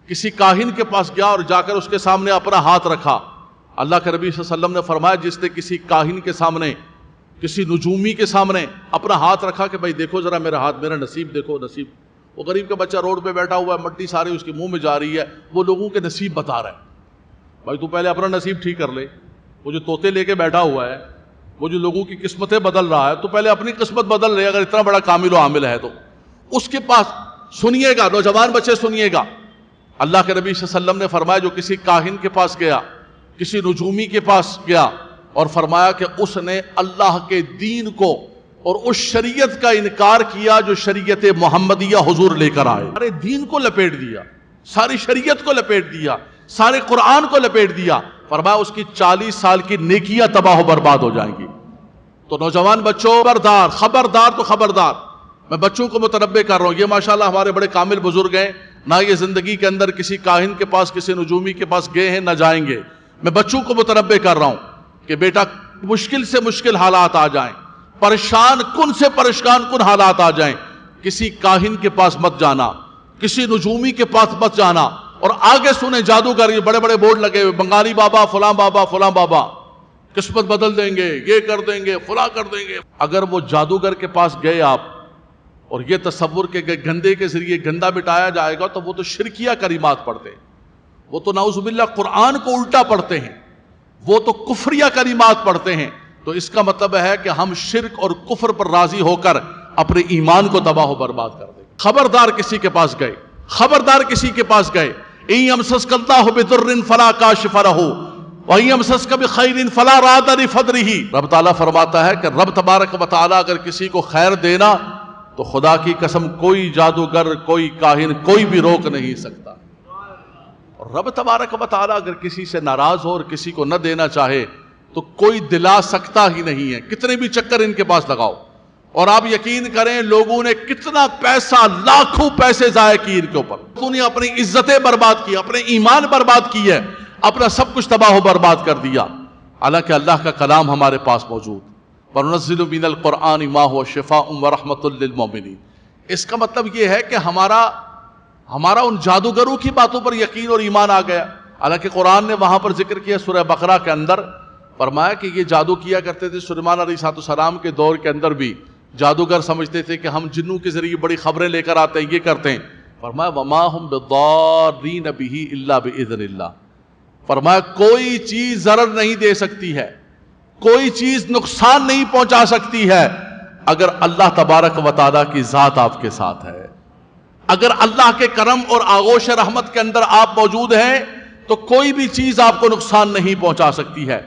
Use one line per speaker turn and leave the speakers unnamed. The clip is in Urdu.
کسی کاہن کے پاس گیا اور جا کر اس کے سامنے اپنا ہاتھ رکھا. اللہ کے نبی صلی اللہ علیہ وسلم نے فرمایا جس نے کسی کاہن کے سامنے، کسی نجومی کے سامنے اپنا ہاتھ رکھا کہ بھائی دیکھو ذرا میرا ہاتھ، میرا نصیب دیکھو نصیب. وہ غریب کا بچہ روڈ پہ بیٹھا ہوا ہے، مٹی ساری اس کے منہ میں جا رہی ہے، وہ لوگوں کے نصیب بتا رہا ہے. بھائی تو پہلے اپنا نصیب ٹھیک کر لے. وہ جو طوطے لے کے بیٹھا ہوا ہے، وہ جو لوگوں کی قسمتیں بدل رہا ہے، تو پہلے اپنی قسمت بدل لے. اگر اتنا بڑا کامل و عامل ہے تو اس کے پاس سنیے گا، نوجوان بچے سنیے گا. اللہ کے نبی صلی اللہ علیہ وسلم نے فرمایا جو کسی کاہن کے پاس گیا، کسی نجومی کے پاس گیا اور فرمایا کہ اس نے اللہ کے دین کو اور اس شریعت کا انکار کیا جو شریعت محمدیہ حضور لے کر آئے، سارے دین کو لپیٹ دیا، ساری شریعت کو لپیٹ دیا، سارے قرآن کو لپیٹ دیا، فرمایا اس کی 40 سال کی نیکیاں تباہ و برباد ہو جائیں گی. تو نوجوان بچوں خبردار، خبردار تو خبردار. میں بچوں کو متنبہ کر رہا ہوں، یہ ماشاءاللہ ہمارے بڑے کامل بزرگ ہیں، نہ یہ زندگی کے اندر کسی کاہن کے پاس، کسی نجومی کے پاس گئے ہیں، نہ جائیں گے. میں بچوں کو متنبہ کر رہا ہوں کہ بیٹا مشکل سے مشکل حالات آ جائیں، پریشان کن سے پریشان کن حالات آ جائیں، کسی کاہن کے پاس مت جانا، کسی نجومی کے پاس مت جانا. اور آگے سنیں جادوگر، یہ بڑے بڑے بورڈ لگے ہوئے، بنگالی بابا، فلاں بابا، فلاں بابا قسمت بدل دیں گے، یہ کر دیں گے، فلاں کر دیں گے. اگر وہ جادوگر کے پاس گئے آپ اور یہ تصور کے گندے کے ذریعے گندا مٹایا جائے گا، تو وہ تو شرکیہ کلمات پڑھتے ہیں، وہ تو نعوذ باللہ قرآن کو الٹا پڑھتے ہیں، وہ تو کفریہ کلمات پڑھتے ہیں. تو اس کا مطلب ہے کہ ہم شرک اور کفر پر راضی ہو کر اپنے ایمان کو تباہ و برباد کر دیں. خبردار کسی کے پاس گئے، خبردار کسی کے پاس گئے. إِن يَمْسَسْكَ اللَّهُ بِضُرٍّ فَلَا كَاشِفَ لَهُ وَإِن يَمْسَسْكَ بِخَيْرٍ فَلَا رَادَّ لِفَضْلِهِ. رب تعالیٰ فرماتا ہے کہ رب تبارک و تعالیٰ اگر کسی کو خیر دینا تو خدا کی قسم کوئی جادوگر، کوئی کاہن، کوئی بھی روک نہیں سکتا. اور رب تبارک و تعالیٰ اگر کسی سے ناراض ہو اور کسی کو نہ دینا چاہے تو کوئی دلا سکتا ہی نہیں ہے. کتنے بھی چکر ان کے پاس لگاؤ، اور آپ یقین کریں لوگوں نے کتنا پیسہ، لاکھوں پیسے ضائع کیے ان کے اوپر. انہوں نے اپنی عزتیں برباد کی، اپنے ایمان برباد کی ہے، اپنا سب کچھ تباہ و برباد کر دیا. حالانکہ اللہ کا کلام ہمارے پاس موجود، وَنُنَزِّلُ مِنَ الْقُرْآنِ مَا هُوَ شِفَاءٌ وَرَحْمَةٌ لِّلْمُؤْمِنِينَ. اس کا مطلب یہ ہے کہ ہمارا ان جادوگروں کی باتوں پر یقین اور ایمان آ گیا. حالانکہ قرآن نے وہاں پر ذکر کیا سورہ بقرہ کے اندر، فرمایا کہ یہ جادو کیا کرتے تھے. سلیمان علیہ السلام کے دور کے اندر بھی جادوگر سمجھتے تھے کہ ہم جنوں کے ذریعے بڑی خبریں لے کر آتے ہیں، یہ کرتے ہیں. فرمایا وَمَا هُمْ بِضَارِّينَ بِهِ إِلَّا بِإِذْنِ اللَّهِ. فرمایا کوئی چیز ضرر نہیں دے سکتی ہے، کوئی چیز نقصان نہیں پہنچا سکتی ہے اگر اللہ تبارک و تعالیٰ کی ذات آپ کے ساتھ ہے. اگر اللہ کے کرم اور آغوش رحمت کے اندر آپ موجود ہیں تو کوئی بھی چیز آپ کو نقصان نہیں پہنچا سکتی ہے.